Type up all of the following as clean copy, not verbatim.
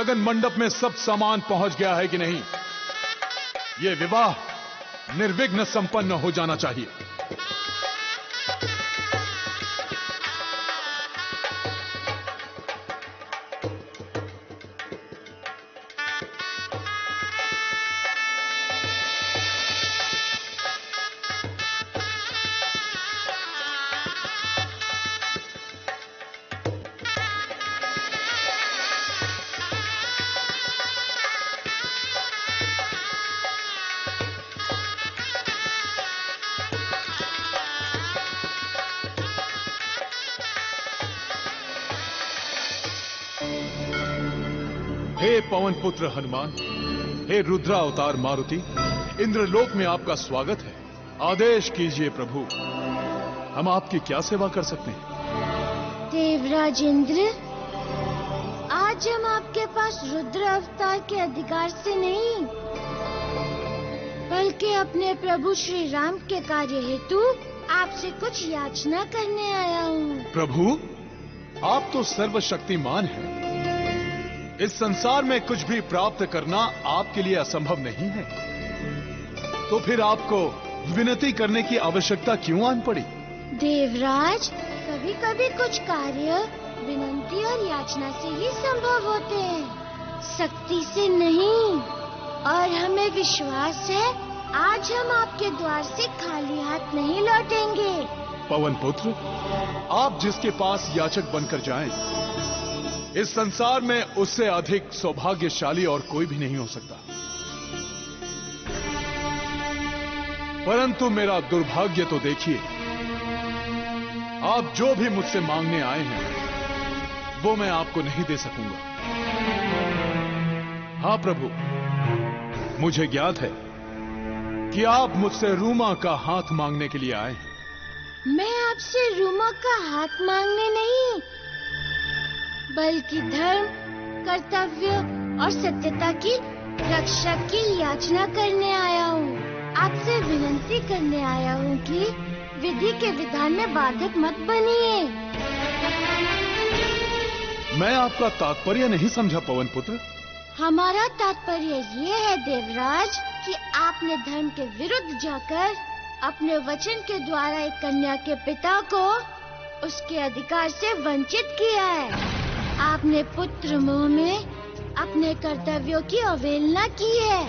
लगन मंडप में सब सामान पहुंच गया है कि नहीं? यह विवाह निर्विघ्न संपन्न हो जाना चाहिए। हे पवन पुत्र हनुमान, हे रुद्रा अवतार मारुति, इंद्रलोक में आपका स्वागत है। आदेश कीजिए प्रभु, हम आपकी क्या सेवा कर सकते हैं? देवराज इंद्र, आज हम आपके पास रुद्र अवतार के अधिकार से नहीं, बल्कि अपने प्रभु श्री राम के कार्य हेतु आपसे कुछ याचना करने आया हूँ। प्रभु, आप तो सर्वशक्तिमान हैं। इस संसार में कुछ भी प्राप्त करना आपके लिए असंभव नहीं है, तो फिर आपको विनती करने की आवश्यकता क्यों आन पड़ी? देवराज, कभी कभी कुछ कार्य विनती और याचना से ही संभव होते हैं, शक्ति से नहीं। और हमें विश्वास है आज हम आपके द्वार से खाली हाथ नहीं लौटेंगे। पवन पुत्र, आप जिसके पास याचक बनकर जाएं, इस संसार में उससे अधिक सौभाग्यशाली और कोई भी नहीं हो सकता। परंतु मेरा दुर्भाग्य तो देखिए, आप जो भी मुझसे मांगने आए हैं वो मैं आपको नहीं दे सकूंगा। हाँ प्रभु, मुझे ज्ञात है कि आप मुझसे रूमा का हाथ मांगने के लिए आए हैं। मैं आपसे रूमा का हाथ मांगने नहीं, बल्कि धर्म, कर्तव्य और सत्यता की रक्षा की याचना करने आया हूँ। आपसे विनती करने आया हूँ कि विधि के विधान में बाधक मत बनिए। मैं आपका तात्पर्य नहीं समझा पवन पुत्र। हमारा तात्पर्य ये है देवराज कि आपने धर्म के विरुद्ध जाकर अपने वचन के द्वारा एक कन्या के पिता को उसके अधिकार से वंचित किया है। आपने पुत्र मोह में अपने कर्तव्यों की अवहेलना की है।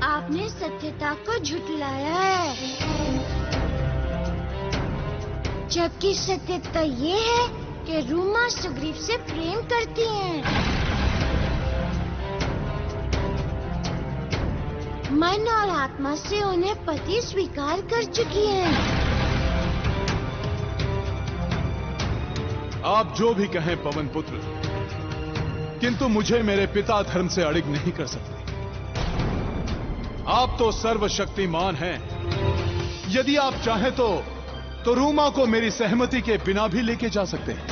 आपने सत्यता को झुठलाया है, जबकि सत्यता ये है कि रूमा सुग्रीव से प्रेम करती हैं। मन और आत्मा से उन्हें पति स्वीकार कर चुकी हैं। आप जो भी कहें पवन पुत्र, किंतु मुझे मेरे पिता धर्म से अड़िग नहीं कर सकते। आप तो सर्वशक्तिमान हैं। यदि आप चाहें तो रूमा को मेरी सहमति के बिना भी लेके जा सकते हैं।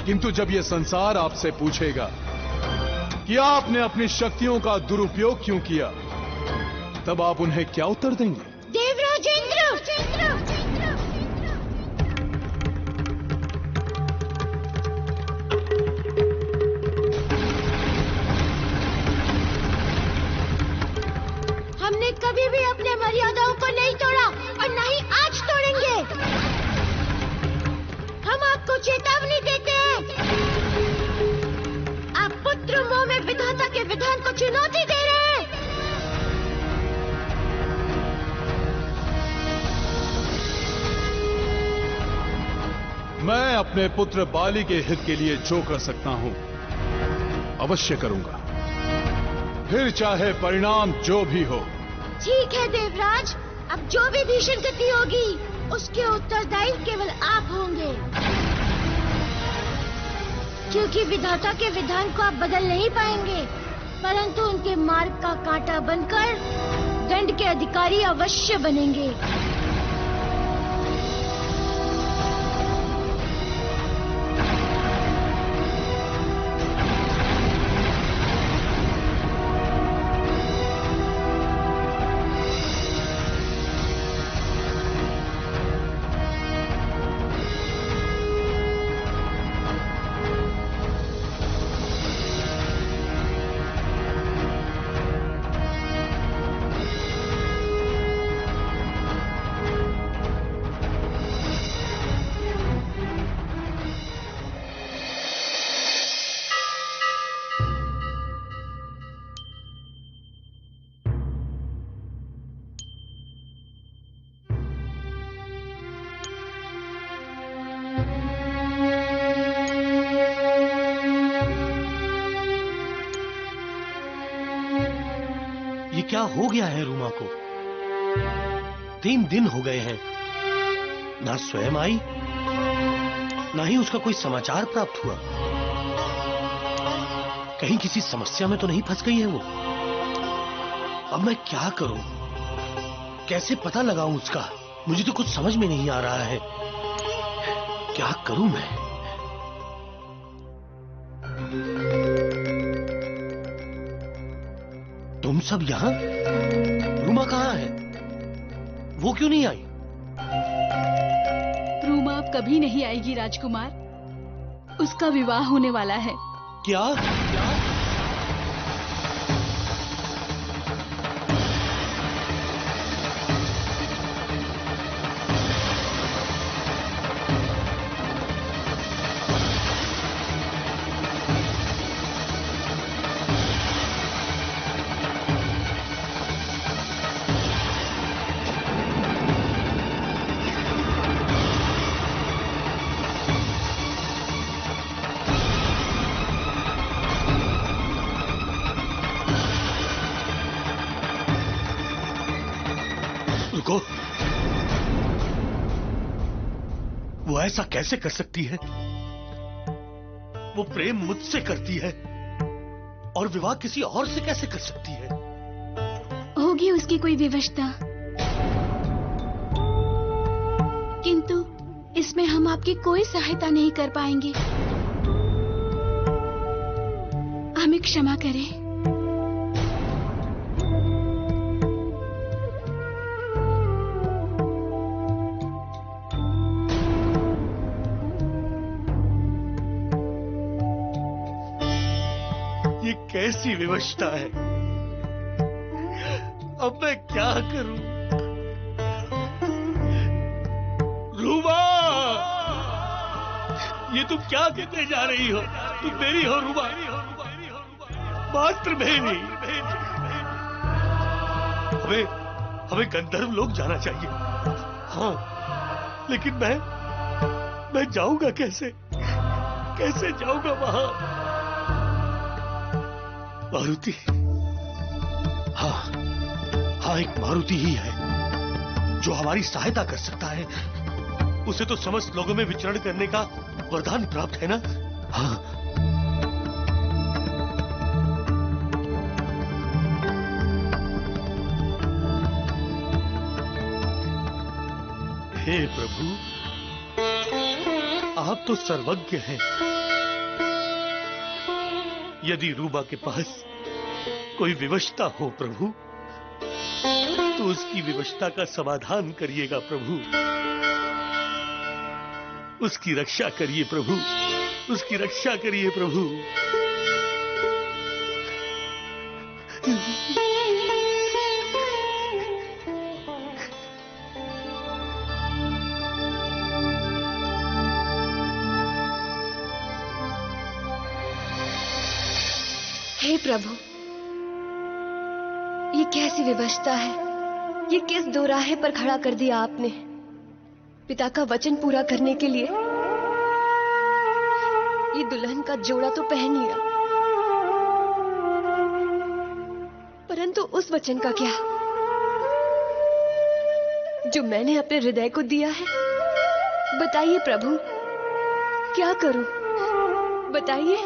किंतु जब यह संसार आपसे पूछेगा कि आपने अपनी शक्तियों का दुरुपयोग क्यों किया, तब आप उन्हें क्या उत्तर देंगे? देवराज इंद्र, हमने कभी भी अपने मर्यादाओं को नहीं तोड़ा और न ही आज तोड़ेंगे। हम आपको चेतावनी देते हैं, आप पुत्र मोह में विधाता के विधान को चुनौती दे रहे हैं। मैं अपने पुत्र बाली के हित के लिए जो कर सकता हूं अवश्य करूंगा, फिर चाहे परिणाम जो भी हो। ठीक है देवराज, अब जो भी भीषण गति होगी उसके उत्तरदायी केवल आप होंगे, क्योंकि विधाता के विधान को आप बदल नहीं पाएंगे, परंतु उनके मार्ग का कांटा बनकर दंड के अधिकारी अवश्य बनेंगे। ये क्या हो गया है रूमा को? 3 दिन हो गए हैं, ना स्वयं आई, ना ही उसका कोई समाचार प्राप्त हुआ। कहीं किसी समस्या में तो नहीं फंस गई है वो? अब मैं क्या करूं? कैसे पता लगाऊं उसका? मुझे तो कुछ समझ में नहीं आ रहा है। क्या करूं मैं? तुम सब यहां? रूमा कहां है? वो क्यों नहीं आई? रूमा अब कभी नहीं आएगी राजकुमार। उसका विवाह होने वाला है। क्या? रुको, वो ऐसा कैसे कर सकती है? वो प्रेम मुझसे करती है और विवाह किसी और से कैसे कर सकती है? होगी उसकी कोई विवशता, किंतु इसमें हम आपकी कोई सहायता नहीं कर पाएंगे। हमें क्षमा करें। ये कैसी विवशता है? अब मैं क्या करूं? रूमा, ये तुम क्या कहते जा रही हो? तुम मेरी हो रूमा, मात्र मेरी। हमें गंधर्व लोग जाना चाहिए। हाँ, लेकिन मैं जाऊंगा कैसे? कैसे जाऊंगा वहां? मारुति, हाँ, एक मारुति ही है जो हमारी सहायता कर सकता है। उसे तो समस्त लोगों में विचरण करने का वरदान प्राप्त है ना? हाँ। हे प्रभु, आप तो सर्वज्ञ हैं। यदि रूबा के पास कोई विवशता हो प्रभु, तो उसकी विवशता का समाधान करिएगा प्रभु। उसकी रक्षा करिए प्रभु, उसकी रक्षा करिए प्रभु। हे प्रभु, ये कैसी विवशता है? ये किस दोराहे पर खड़ा कर दिया आपने? पिता का वचन पूरा करने के लिए ये दुल्हन का जोड़ा तो पहन लिया, परंतु उस वचन का क्या जो मैंने अपने हृदय को दिया है? बताइए प्रभु, क्या करूं? बताइए।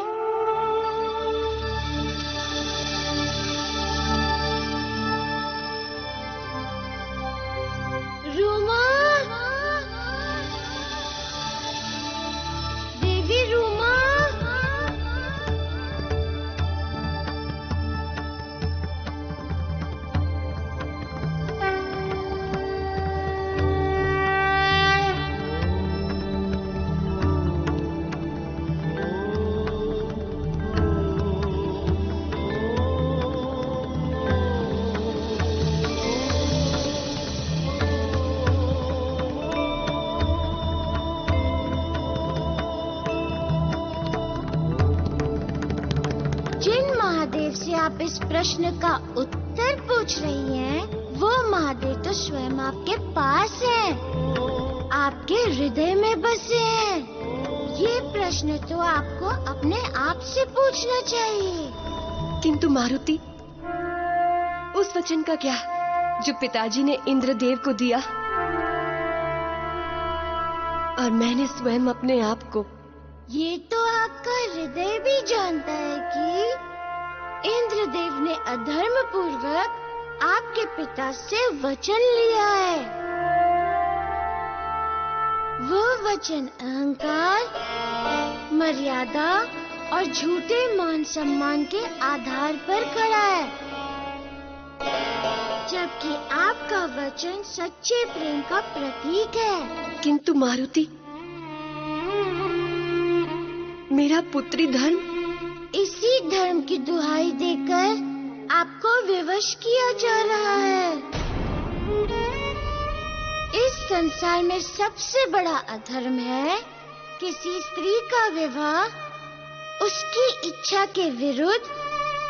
आप इस प्रश्न का उत्तर पूछ रही हैं, वो महादेव तो स्वयं आपके पास है, आपके हृदय में बसे हैं। ये प्रश्न तो आपको अपने आप से पूछना चाहिए। किंतु मारुति, उस वचन का क्या जो पिताजी ने इंद्रदेव को दिया और मैंने स्वयं अपने आप को। ये तो आपका हृदय भी जानता है कि इंद्रदेव ने अधर्म पूर्वक आपके पिता से वचन लिया है। वो वचन अहंकार, मर्यादा और झूठे मान सम्मान के आधार पर खड़ा है, जबकि आपका वचन सच्चे प्रेम का प्रतीक है। किंतु मारुति, मेरा पुत्री धर्म, इसी धर्म की दुहाई देकर आपको विवश किया जा रहा है। इस संसार में सबसे बड़ा अधर्म है किसी स्त्री का विवाह उसकी इच्छा के विरुद्ध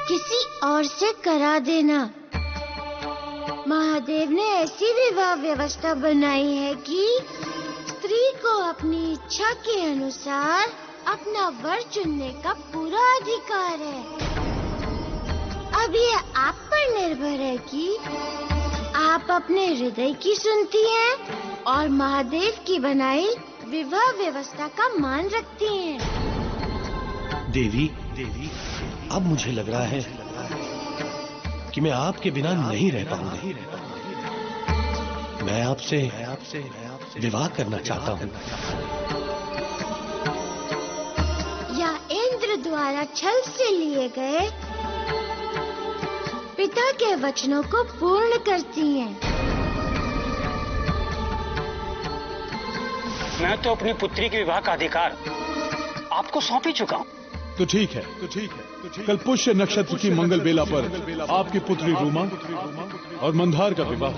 किसी और से करा देना। महादेव ने ऐसी विवाह व्यवस्था बनाई है कि स्त्री को अपनी इच्छा के अनुसार अपना वर चुनने का पूरा अधिकार है। अब ये आप पर निर्भर है कि आप अपने हृदय की सुनती हैं और महादेव की बनाई विवाह व्यवस्था का मान रखती हैं। देवी, अब मुझे लग रहा है कि मैं आपके बिना नहीं रह पाऊंगी। मैं आपसे विवाह करना चाहता हूँ। या इंद्र द्वारा छल से लिए गए पिता के वचनों को पूर्ण करती हैं। मैं तो अपनी पुत्री के विवाह का अधिकार आपको सौंप ही चुका हूँ। तो ठीक है। कल पुष्य नक्षत्र की मंगल बेला पर आपकी पुत्री रूमा और मंदार का विवाह।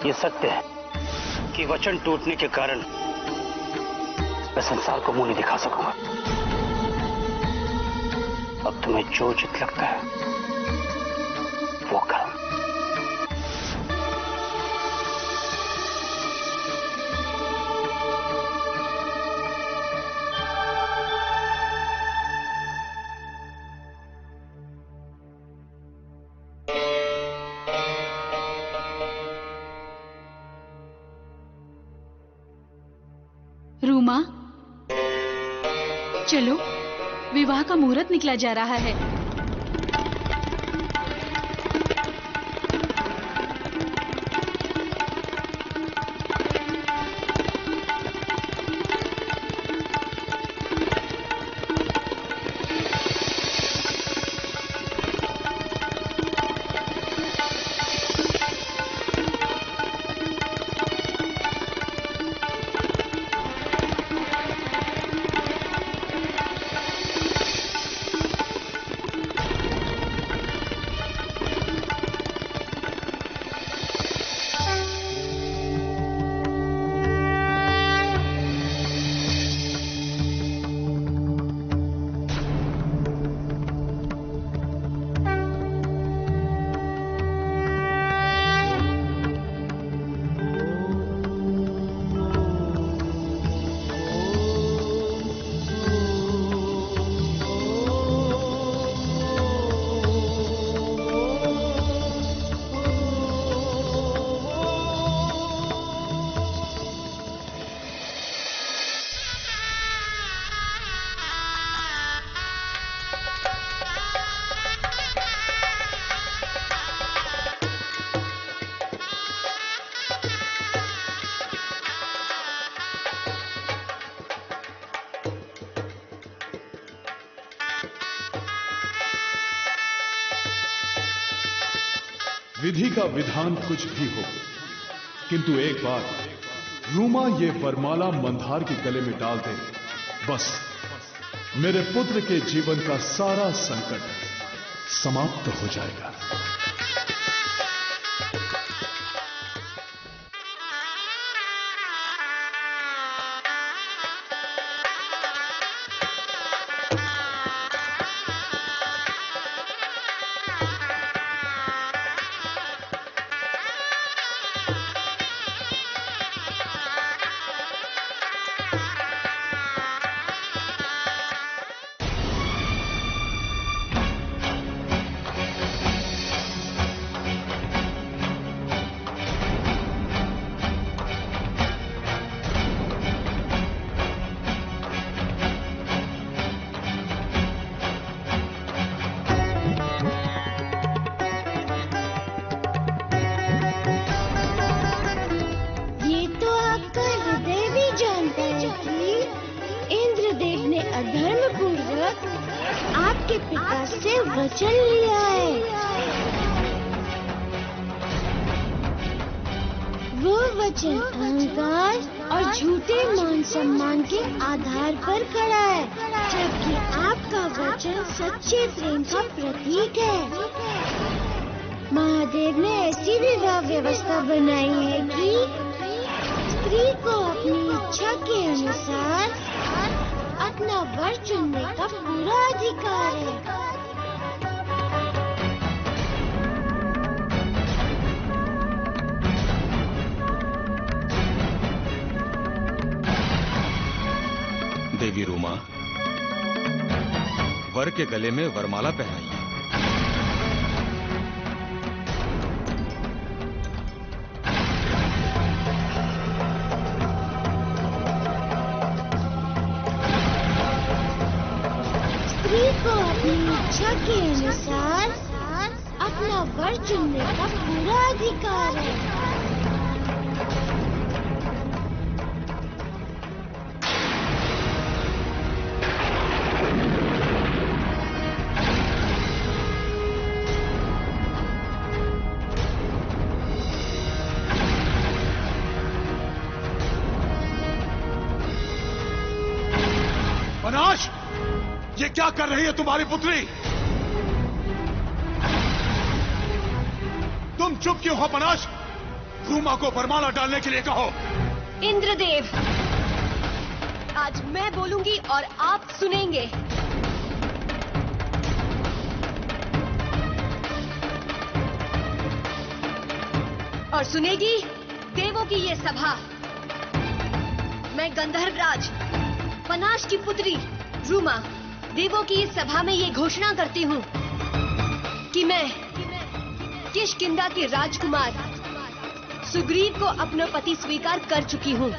ये सत्य है कि वचन टूटने के कारण मैं संसार को मुंह नहीं दिखा सकूंगा। अब तुम्हें जो उचित लगता है वो करो। रूमा, चलो, विवाह का मुहूर्त निकला जा रहा है। विधि का विधान कुछ भी हो, किंतु एक बार रूमा ये वरमाला मंदार के गले में डाल दे, बस मेरे पुत्र के जीवन का सारा संकट समाप्त हो जाएगा। अधर्म पूर्वक आपके पिता से वचन लिया है। वो वचन अहंकार और झूठे मान सम्मान के आधार पर खड़ा है, जबकि आपका वचन सच्चे प्रेम का प्रतीक है। महादेव ने ऐसी विवाह व्यवस्था बनाई है कि स्त्री को अपनी इच्छा के अनुसार अपना वर चुनने का पूरा अधिकार है। देवी रूमा, वर के गले में वरमाला पहनाइए। स्त्री को अपनी इच्छा के अनुसार अपना वर चुनने का पूरा अधिकार है। पनाश, ये क्या कर रही है तुम्हारी पुत्री? तुम चुप क्यों हो पनाश? रूमा को वरमाला डालने के लिए कहो। इंद्रदेव, आज मैं बोलूंगी और आप सुनेंगे। और सुनेगी देवों की ये सभा। मैं गंधर्वराज पनाश की पुत्री रूमा देवों की इस सभा में ये घोषणा करती हूँ कि मैं किष्किंधा के राजकुमार सुग्रीव को अपना पति स्वीकार कर चुकी हूँ।